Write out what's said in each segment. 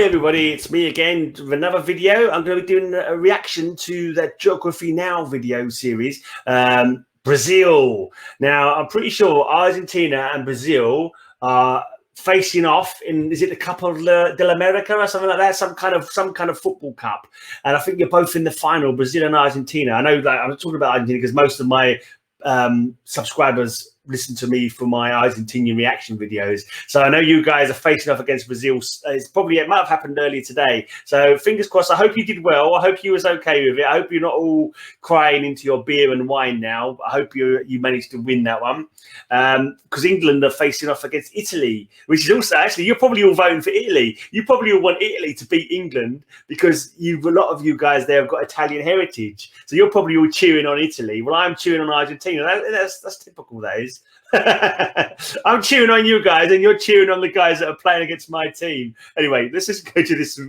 Hi everybody, it's me again with another video. I'm going to be doing a reaction to the Geography Now video series, Brazil. Now, I'm pretty sure Argentina and Brazil are facing off in, is it the Copa del America or something like that? Some kind of football cup. And I think you're both in the final, Brazil and Argentina. I know that I'm talking about Argentina because most of my subscribers listen to me for my Argentinian reaction videos, so I know you guys are facing off against Brazil. It might have happened earlier today, so fingers crossed. I hope you did well. I hope you was okay with it. I hope you're not all crying into your beer and wine now. I hope you managed to win that one, because England are facing off against Italy, which is also, actually, you're probably all voting for Italy. You probably all want Italy to beat England because a lot of you guys there have got Italian heritage, so you're probably all cheering on Italy. Well, I'm cheering on Argentina. That's typical, that is. I'm cheering on you guys and you're cheering on the guys that are playing against my team. Anyway, let's just go to this.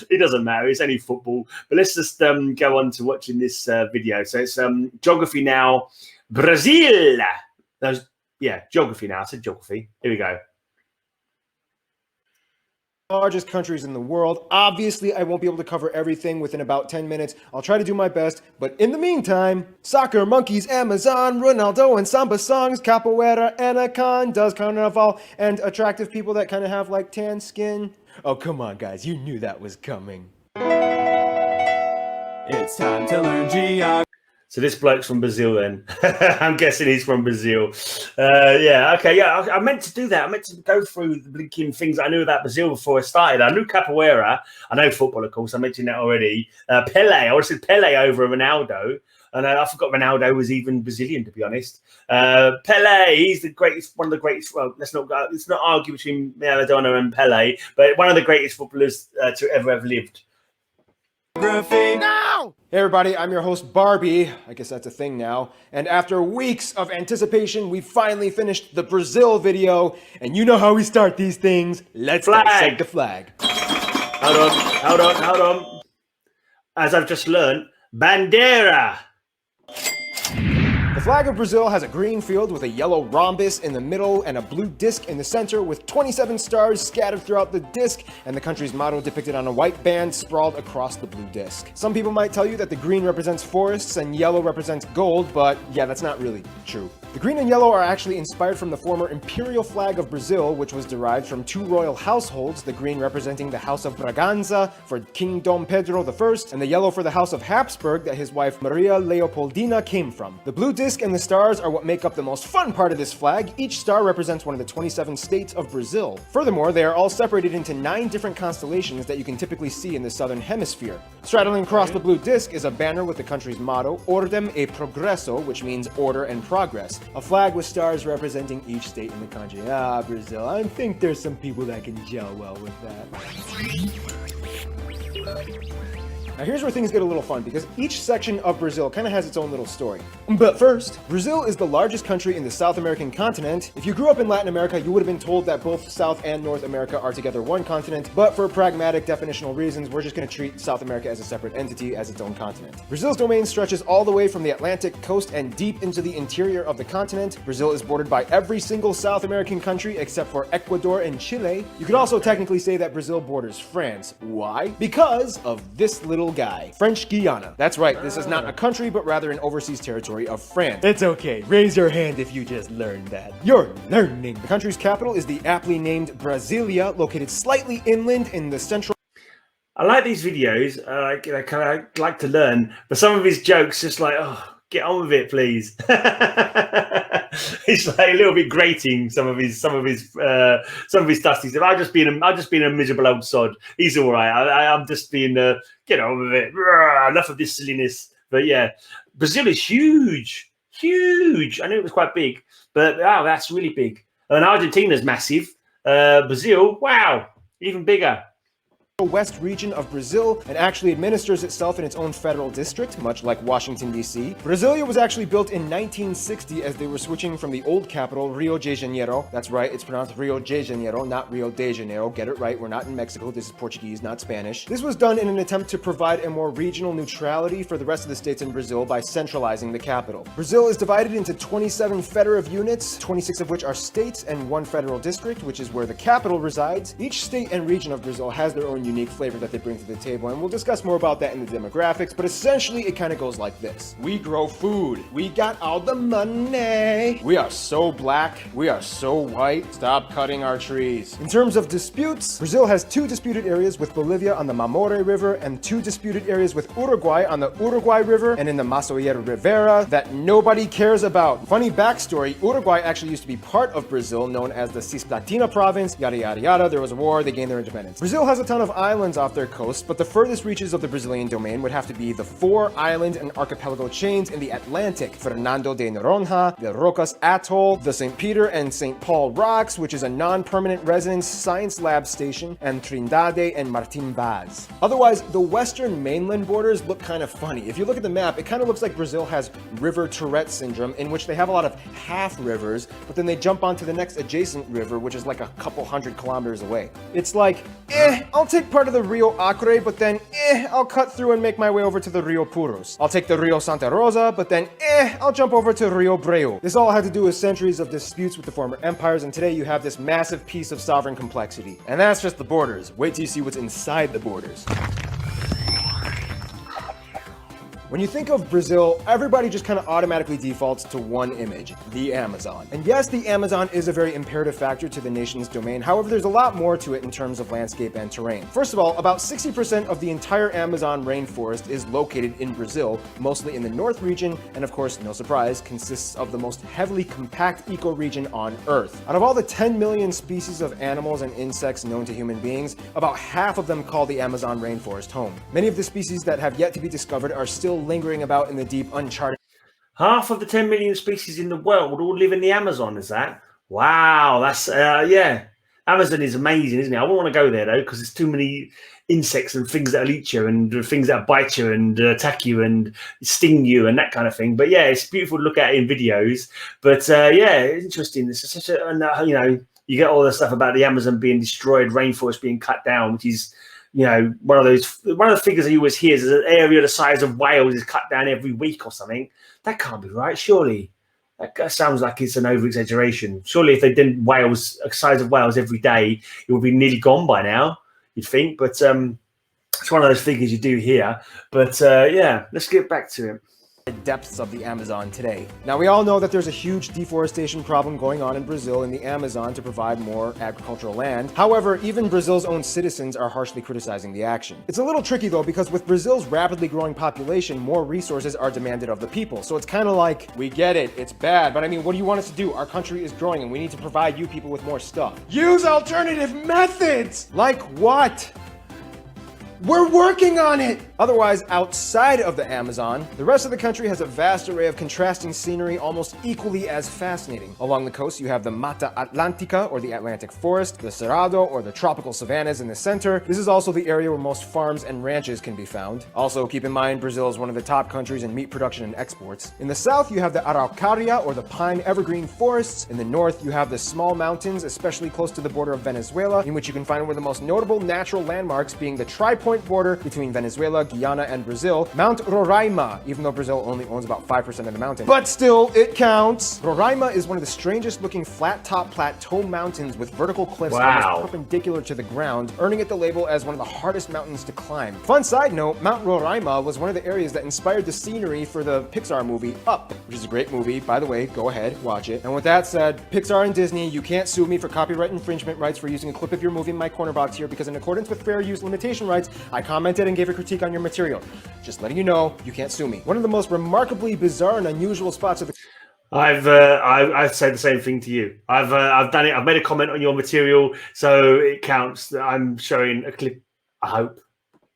It doesn't matter, it's only football, but let's just go on to watching this video. So it's Geography Now, Brazil. Yeah, Geography Now. I said geography. Here we go. Largest countries in the world. Obviously, I won't be able to cover everything within about 10 minutes. I'll try to do my best, but in the meantime, soccer, monkeys, Amazon, Ronaldo and samba songs, capoeira, anacondas, carnival, and attractive people that kind of have like tan skin. Oh, come on, guys, you knew that was coming. It's time to learn geography. So this bloke's from Brazil then. I'm guessing he's from Brazil. Yeah, okay, yeah, I meant to do that. I meant to go through the blinking things I knew about Brazil before I started. I knew capoeira. I know football, of course. I mentioned that already. Pele. I would have said Pele over Ronaldo. And I forgot Ronaldo was even Brazilian, to be honest. Pele, he's the greatest, one of the greatest. Well, let's not argue between Maradona and Pele, but one of the greatest footballers to ever lived. No! Hey everybody, I'm your host Barbie. I guess that's a thing now. And after weeks of anticipation, we finally finished the Brazil video. And you know how we start these things. Let's dissect the flag. Hold on. As I've just learned, Bandeira. The flag of Brazil has a green field with a yellow rhombus in the middle and a blue disc in the center with 27 stars scattered throughout the disc, and the country's motto depicted on a white band sprawled across the blue disc. Some people might tell you that the green represents forests and yellow represents gold, but yeah, that's not really true. The green and yellow are actually inspired from the former imperial flag of Brazil, which was derived from two royal households, the green representing the House of Braganza for King Dom Pedro I, and the yellow for the House of Habsburg that his wife Maria Leopoldina came from. The blue disc and the stars are what make up the most fun part of this flag. Each star represents one of the 27 states of Brazil. Furthermore, they are all separated into 9 different constellations that you can typically see in the southern hemisphere. Straddling across the blue disc is a banner with the country's motto, Ordem e Progresso, which means order and progress. A flag with stars representing each state in the country. Ah, Brazil, I think there's some people that can gel well with that. Now here's where things get a little fun, because each section of Brazil kind of has its own little story. But first, Brazil is the largest country in the South American continent. If you grew up in Latin America, you would have been told that both South and North America are together one continent, but for pragmatic definitional reasons, we're just going to treat South America as a separate entity, as its own continent. Brazil's domain stretches all the way from the Atlantic coast and deep into the interior of the continent. Brazil is bordered by every single South American country except for Ecuador and Chile. You could also technically say that Brazil borders France. Why? Because of this little guy, French Guiana. That's right, this is not a country, but rather an overseas territory of France. It's okay, raise your hand if you just learned that. You're learning. The country's capital is the aptly named Brasilia, located slightly inland in the central. I like these videos. I kind of like to learn, but some of his jokes just like, oh, get on with it, please. It's like a little bit grating. Some of his stuff. He said, "I'll just be a miserable old sod. He's all right. I'm just being get on with it. Enough of this silliness." But yeah, Brazil is huge. I knew it was quite big, but wow, that's really big. And Argentina's massive. Brazil, wow, even bigger. West region of Brazil and actually administers itself in its own federal district, much like Washington, D.C. Brasilia was actually built in 1960 as they were switching from the old capital, Rio de Janeiro. That's right, it's pronounced Rio de Janeiro, not Rio de Janeiro. Get it right, we're not in Mexico, this is Portuguese, not Spanish. This was done in an attempt to provide a more regional neutrality for the rest of the states in Brazil by centralizing the capital. Brazil is divided into 27 federative units, 26 of which are states and 1 federal district, which is where the capital resides. Each state and region of Brazil has their own unique flavor that they bring to the table, and we'll discuss more about that in the demographics, but essentially it kind of goes like this. We grow food. We got all the money. We are so black. We are so white. Stop cutting our trees. In terms of disputes, Brazil has 2 disputed areas with Bolivia on the Mamore River and 2 disputed areas with Uruguay on the Uruguay River and in the Masoyer Rivera that nobody cares about. Funny backstory, Uruguay actually used to be part of Brazil, known as the Cisplatina province, yada yada yada. There was a war, they gained their independence. Brazil has a ton of islands off their coast, but the furthest reaches of the Brazilian domain would have to be the 4 island and archipelago chains in the Atlantic: Fernando de Noronha, the Rocas Atoll, the St. Peter and St. Paul Rocks, which is a non-permanent residence science lab station, and Trindade and Martin Vaz. Otherwise, the western mainland borders look kind of funny. If you look at the map, it kind of looks like Brazil has river Tourette syndrome, in which they have a lot of half rivers, but then they jump onto the next adjacent river, which is like a couple hundred kilometers away. It's like, I'll take part of the Rio Acre, but then, I'll cut through and make my way over to the Rio Puros. I'll take the Rio Santa Rosa, but then, I'll jump over to Rio Breu. This all had to do with centuries of disputes with the former empires, and today you have this massive piece of sovereign complexity. And that's just the borders. Wait till you see what's inside the borders. When you think of Brazil, everybody just kind of automatically defaults to one image: the Amazon. And yes, the Amazon is a very imperative factor to the nation's domain. However, there's a lot more to it in terms of landscape and terrain. First of all, about 60% of the entire Amazon rainforest is located in Brazil, mostly in the north region, and of course, no surprise, consists of the most heavily compact ecoregion on Earth. Out of all the 10 million species of animals and insects known to human beings, about half of them call the Amazon rainforest home. Many of the species that have yet to be discovered are still lingering about in the deep, uncharted. Half of the 10 million species in the world all live in the Amazon, is that? Wow, that's, yeah. Amazon is amazing, isn't it? I wouldn't want to go there, though, because there's too many insects and things that'll eat you and things that bite you and attack you and sting you and that kind of thing. But, yeah, it's beautiful to look at in videos. But, yeah, it's interesting. It's such a, you know, you get all the stuff about the Amazon being destroyed, rainforest being cut down, which is, you know, one of the figures I always hear is an area the size of Wales is cut down every week or something. That can't be right, surely. That sounds like it's an over-exaggeration. Surely if they did Wales, a size of Wales every day, it would be nearly gone by now, you'd think. But it's one of those figures you do hear. But yeah, let's get back to it. Depths of the Amazon today. Now, we all know that there's a huge deforestation problem going on in Brazil in the Amazon to provide more agricultural land. However, even Brazil's own citizens are harshly criticizing the action. It's a little tricky though, because with Brazil's rapidly growing population, more resources are demanded of the people. So it's kind of like, we get it, it's bad, but I mean, what do you want us to do? Our country is growing and we need to provide you people with more stuff. Use alternative methods! Like what? We're working on it! Otherwise, outside of the Amazon, the rest of the country has a vast array of contrasting scenery almost equally as fascinating. Along the coast, you have the Mata Atlântica, or the Atlantic Forest, the Cerrado, or the tropical savannas in the center. This is also the area where most farms and ranches can be found. Also, keep in mind, Brazil is one of the top countries in meat production and exports. In the south, you have the Araucaria, or the pine evergreen forests. In the north, you have the small mountains, especially close to the border of Venezuela, in which you can find one of the most notable natural landmarks being the tri-point border between Venezuela, Guyana, and Brazil, Mount Roraima, even though Brazil only owns about 5% of the mountain. But still, it counts! Roraima is one of the strangest looking flat-top plateau mountains with vertical cliffs almost perpendicular to the ground, earning it the label as one of the hardest mountains to climb. Fun side note, Mount Roraima was one of the areas that inspired the scenery for the Pixar movie Up, which is a great movie. By the way, go ahead, watch it. And with that said, Pixar and Disney, you can't sue me for copyright infringement rights for using a clip of your movie in my corner box here, because in accordance with fair use limitation rights, I commented and gave a critique on your material. Just letting you know, you can't sue me. One of the most remarkably bizarre and unusual spots of the... I'd say the same thing to you. I've done it. I've made a comment on your material, so it counts that I'm showing a clip, I hope.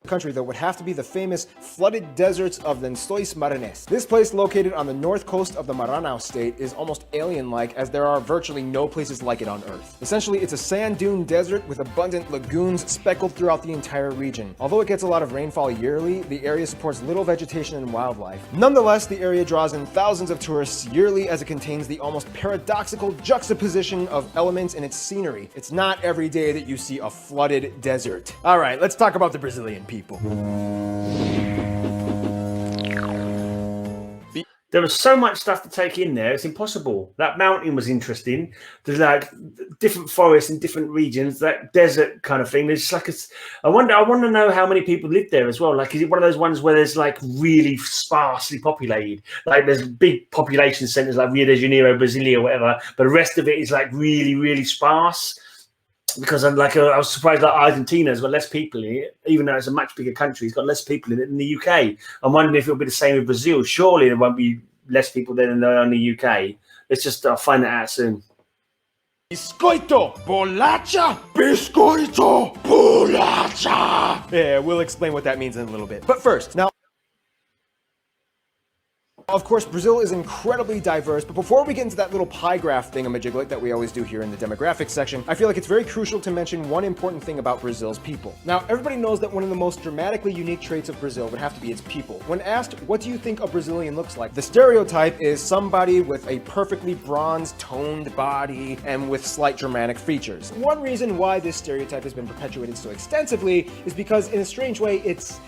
Country, though, would have to be the famous flooded deserts of Lençóis Maranhenses. This place, located on the north coast of the Maranhão state, is almost alien-like, as there are virtually no places like it on Earth. Essentially, it's a sand dune desert with abundant lagoons speckled throughout the entire region. Although it gets a lot of rainfall yearly, the area supports little vegetation and wildlife. Nonetheless, the area draws in thousands of tourists yearly, as it contains the almost paradoxical juxtaposition of elements in its scenery. It's not every day that you see a flooded desert. All right, let's talk about the Brazilian people. There was so much stuff to take in there. It's impossible. That mountain was interesting. There's like different forests in different regions. That desert kind of thing. There's like I want to know how many people live there as well. Like, is it one of those ones where there's like really sparsely populated? Like, there's big population centers like Rio de Janeiro, Brasilia, or whatever, but the rest of it is like really, really sparse. Because I was surprised that Argentina has got less people in it, even though it's a much bigger country. It's got less people in it than the UK. I'm wondering if it'll be the same with Brazil. Surely there won't be less people there than there are in the UK. Let's just find that out soon. Biscoito, bolacha, biscoito, bolacha. Yeah, we'll explain what that means in a little bit. But first, now, of course, Brazil is incredibly diverse, but before we get into that little pie graph thingamajiglet that we always do here in the demographics section, I feel like it's very crucial to mention one important thing about Brazil's people. Now, everybody knows that one of the most dramatically unique traits of Brazil would have to be its people. When asked, what do you think a Brazilian looks like? The stereotype is somebody with a perfectly bronzed, toned body and with slight Germanic features. One reason why this stereotype has been perpetuated so extensively is because, in a strange way, it's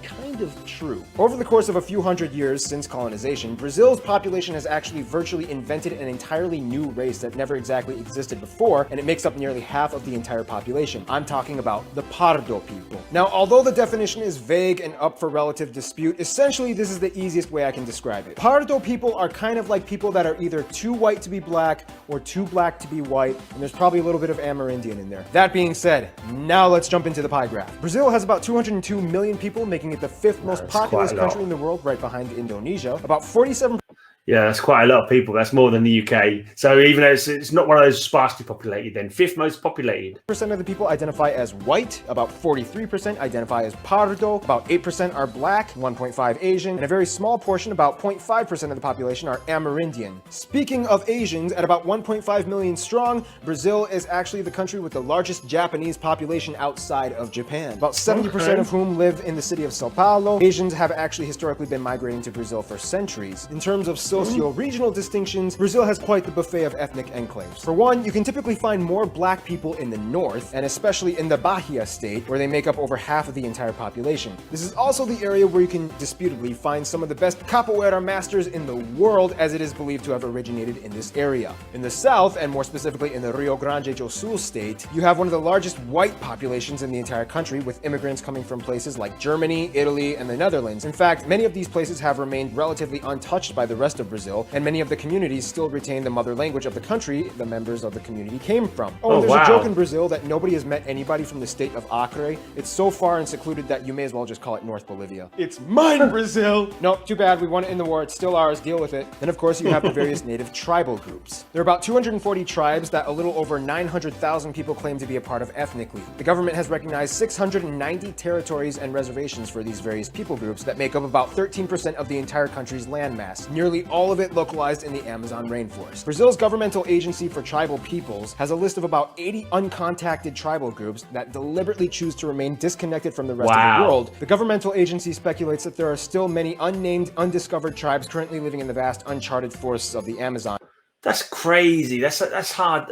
kind of true. Over the course of a few hundred years since colonization, Brazil's population has actually virtually invented an entirely new race that never exactly existed before, and it makes up nearly half of the entire population. I'm talking about the Pardo people. Now, although the definition is vague and up for relative dispute, essentially this is the easiest way I can describe it. Pardo people are kind of like people that are either too white to be black or too black to be white, and there's probably a little bit of Amerindian in there. That being said, now let's jump into the pie graph. Brazil has about 202 million people, making it the fifth most populous country in the world, right behind Indonesia. About 47%. Yeah, that's quite a lot of people. That's more than the UK. So even though it's not one of those sparsely populated, then fifth most populated. Percent of the people identify as white, about 43% identify as pardo, about 8% are black, 1.5 Asian, and a very small portion, about 0.5% of the population, are Amerindian. Speaking of Asians, at about 1.5 million strong, Brazil is actually the country with the largest Japanese population outside of Japan. About 70% of whom live in the city of Sao Paulo. Asians have actually historically been migrating to Brazil for centuries. In terms of socio-regional distinctions, Brazil has quite the buffet of ethnic enclaves. For one, you can typically find more black people in the north, and especially in the Bahia state, where they make up over half of the entire population. This is also the area where you can disputably find some of the best capoeira masters in the world, as it is believed to have originated in this area. In the south, and more specifically in the Rio Grande do Sul state, you have one of the largest white populations in the entire country, with immigrants coming from places like Germany, Italy, and the Netherlands. In fact, many of these places have remained relatively untouched by the rest of Brazil, and many of the communities still retain the mother language of the country the members of the community came from. There's a joke in Brazil that nobody has met anybody from the state of Acre. It's so far and secluded that you may as well just call it North Bolivia. It's mine, Brazil! Nope, too bad, we won it in the war, it's still ours, deal with it. Then of course you have the various native tribal groups. There are about 240 tribes that a little over 900,000 people claim to be a part of ethnically. The government has recognized 690 territories and reservations for these various people groups that make up about 13% of the entire country's landmass, nearly all of it localized in the Amazon rainforest. Brazil's governmental agency for tribal peoples has a list of about 80 uncontacted tribal groups that deliberately choose to remain disconnected from the rest of the world. The governmental agency speculates that there are still many unnamed, undiscovered tribes currently living in the vast, uncharted forests of the Amazon. That's crazy. That's hard.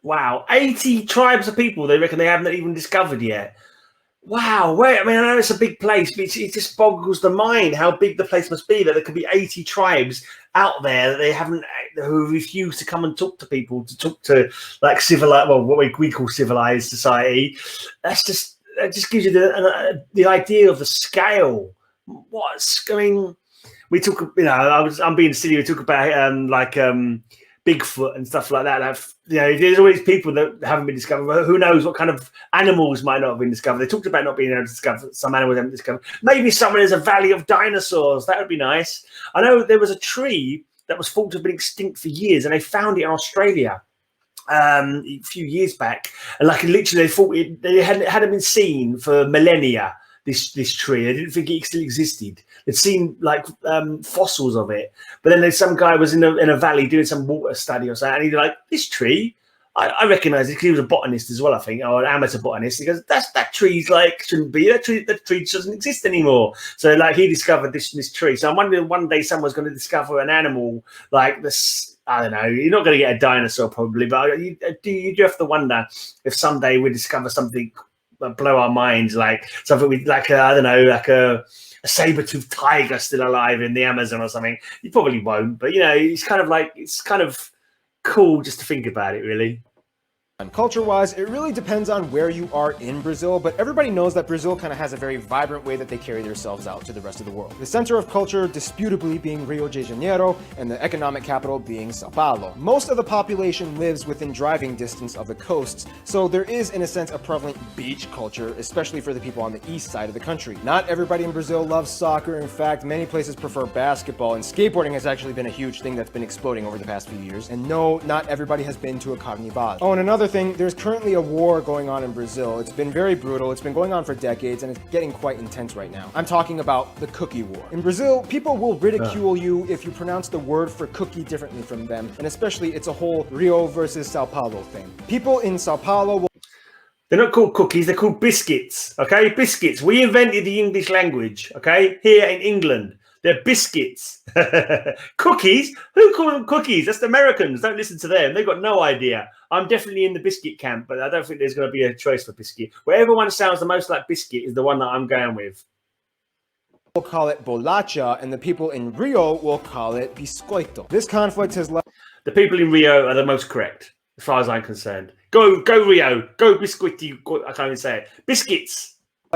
Wow. 80 tribes of people they reckon they haven't even discovered yet. Wow, I mean, I know it's a big place, but it just boggles the mind how big the place must be that there could be 80 tribes out there that they haven't, who refuse to come and talk to people, to talk to like civilized, well, what we call civilized society. That just gives you the idea of the scale. I mean, we talk, I'm being silly. We talk about Bigfoot and stuff like that. There's always people that haven't been discovered. Who knows what kind of animals might not have been discovered. They talked about not being able to discover some animals haven't discovered. Maybe somewhere there's a valley of dinosaurs. That would be nice. I know there was a tree that was thought to have been extinct for years, and they found it in Australia a few years back. And literally, they thought they hadn't been seen for millennia. This tree, they didn't think it still existed. They'd seen fossils of it, but then there's some guy was in a valley doing some water study or something, and he's like, "This tree, I recognise it," because he was a botanist as well, I think, or an amateur botanist. He goes, "That tree's shouldn't be that tree. That tree doesn't exist anymore." So he discovered this tree. So I'm wondering one day someone's going to discover an animal like this. I don't know. You're not going to get a dinosaur probably, but you do have to wonder if someday we discover something blow our minds, like something with like I don't know, like a saber-toothed tiger still alive in the Amazon or something. You probably won't, but you know, it's kind of cool just to think about it, really. Culture-wise, it really depends on where you are in Brazil, but everybody knows that Brazil kind of has a very vibrant way that they carry themselves out to the rest of the world. The center of culture disputably being Rio de Janeiro, and the economic capital being Sao Paulo. Most of the population lives within driving distance of the coasts, so there is, in a sense, a prevalent beach culture, especially for the people on the east side of the country. Not everybody in Brazil loves soccer. In fact, many places prefer basketball, and skateboarding has actually been a huge thing that's been exploding over the past few years. And no, not everybody has been to a carnival. Oh, and another thing, there's currently a war going on in Brazil. It's been very brutal. It's been going on for decades, and it's getting quite intense right now. I'm talking about the cookie war. In Brazil, people will ridicule you if you pronounce the word for cookie differently from them, and especially it's a whole Rio versus Sao Paulo thing. People in Sao Paulo will... They're not called cookies, they're called biscuits, okay? Biscuits. We invented the English language, okay? Here in England. They're biscuits. Cookies? Who call them cookies? That's the Americans. Don't listen to them. They've got no idea. I'm definitely in the biscuit camp, but I don't think there's going to be a choice for biscuit. Whatever one sounds the most like biscuit is the one that I'm going with. We'll call it bolacha, and the people in Rio will call it biscoito. This conflict has led... The people in Rio are the most correct, as far as I'm concerned. Go Rio. Go biscuity. I can't even say it. Biscuits.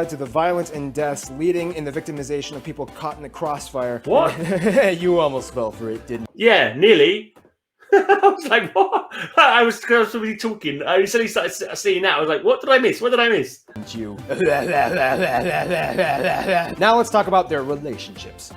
To the violence and deaths, leading in the victimization of people caught in the crossfire. What? You almost fell for it, didn't you? Yeah, nearly. I was like, what? I was somebody talking. I suddenly started seeing that. I was like, what did I miss? What did I miss? You. Now let's talk about their relationships.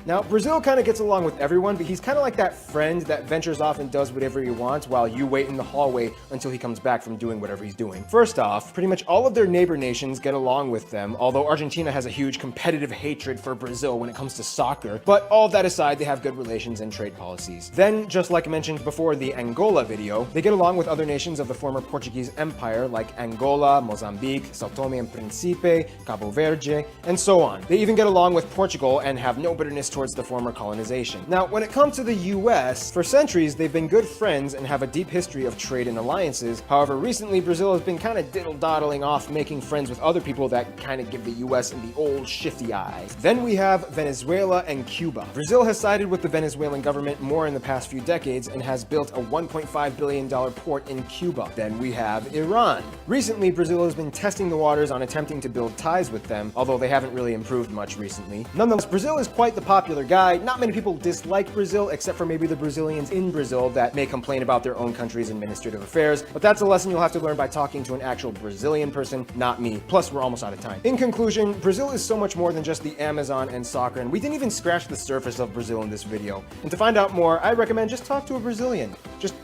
Now, Brazil kind of gets along with everyone, but he's kind of like that friend that ventures off and does whatever he wants while you wait in the hallway until he comes back from doing whatever he's doing. First off, pretty much all of their neighbor nations get along with them, although Argentina has a huge competitive hatred for Brazil when it comes to soccer. But all that aside, they have good relations and trade policies. Then, just like I mentioned before the Angola video, they get along with other nations of the former Portuguese Empire like Angola, Mozambique, São Tomé and Príncipe, Cabo Verde, and so on. They even get along with Portugal and have no bitterness towards the former colonization. Now, when it comes to the US, for centuries they've been good friends and have a deep history of trade and alliances. However, recently Brazil has been kind of diddle-doddling off, making friends with other people that kind of give the US and the old shifty eyes. Then we have Venezuela and Cuba. Brazil has sided with the Venezuelan government more in the past few decades and has built a $1.5 billion port in Cuba. Then we have Iran. Recently, Brazil has been testing the waters on attempting to build ties with them, although they haven't really improved much recently. Nonetheless, Brazil is quite the popular guy. Not many people dislike Brazil, except for maybe the Brazilians in Brazil that may complain about their own country's administrative affairs, but that's a lesson you'll have to learn by talking to an actual Brazilian person, not me. Plus, we're almost out of time. In conclusion, Brazil is so much more than just the Amazon and soccer, and we didn't even scratch the surface of Brazil in this video. And to find out more, I recommend just talk to a Brazilian. Just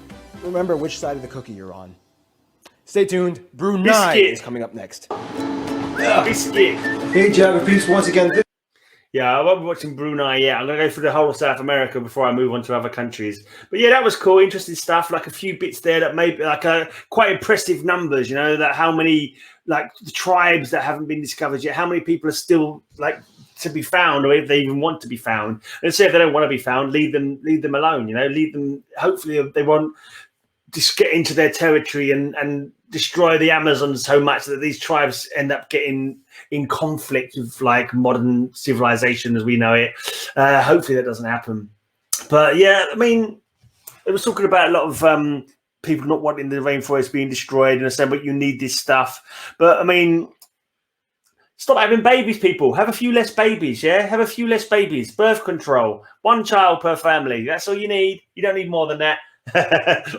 remember which side of the cookie you're on. Stay tuned. Brunei is coming up next. Biscuit. Hey, Geographies, once again. Yeah, I won't be watching Brunei yet. I'm going to go through the whole of South America before I move on to other countries. But yeah, that was cool, interesting stuff. Like a few bits there that made like quite impressive numbers, you know, that how many, like the tribes that haven't been discovered yet, how many people are still like to be found, or if they even want to be found. And say if they don't want to be found, leave them alone, you know, leave them. Hopefully they won't just get into their territory and destroy the Amazon so much that these tribes end up getting in conflict with like modern civilization as we know it. Hopefully that doesn't happen. But yeah, I mean, it was talking about a lot of people not wanting the rainforest being destroyed and saying, but you need this stuff. But I mean, stop having babies, people. Have a few less babies, yeah? Have a few less babies. Birth control. 1 child per family. That's all you need. You don't need more than that.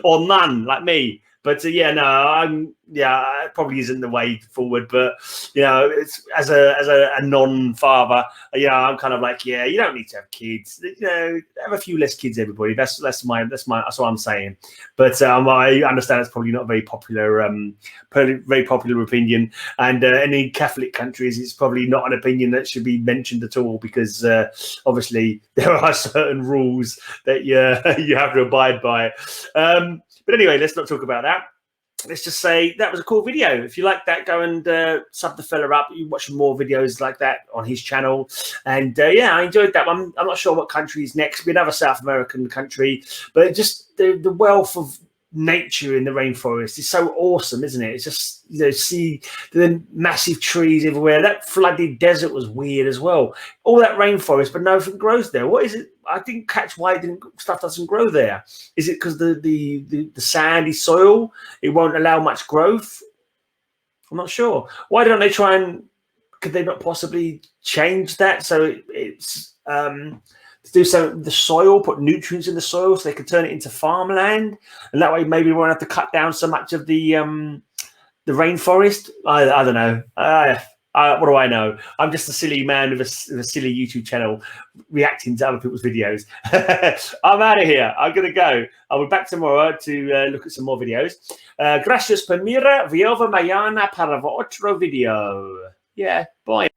Or none, like me. But yeah, no, it probably isn't the way forward. But you know, it's as a non-father, you know, I'm kind of like, yeah, you don't need to have kids. You know, have a few less kids, everybody. That's what I'm saying. But I understand it's probably not a very popular opinion, and in Catholic countries, it's probably not an opinion that should be mentioned at all because obviously there are certain rules that you have to abide by. But anyway, let's not talk about that. Let's just say that was a cool video. If you like that, go and sub the fella up. You watch more videos like that on his channel. And yeah, I enjoyed that one. I'm not sure what country is next. It'll be another South American country. But just the wealth of nature in the rainforest is so awesome, isn't it? It's just, you know, see the massive trees everywhere. That flooded desert was weird as well. All that rainforest, but nothing grows there. What is it? I didn't catch why stuff doesn't grow there. Is it because the sandy soil, it won't allow much growth? I'm not sure. Why don't they try and, could they not possibly change that so it's to do something with the soil, put nutrients in the soil so they can turn it into farmland, and that way maybe we won't have to cut down so much of the rainforest. I don't know. What do I know? I'm just a silly man with a silly YouTube channel reacting to other people's videos. I'm out of here. I'm going to go. I'll be back tomorrow to look at some more videos. Gracias per mira. Vi mañana para otro video. Yeah, bye.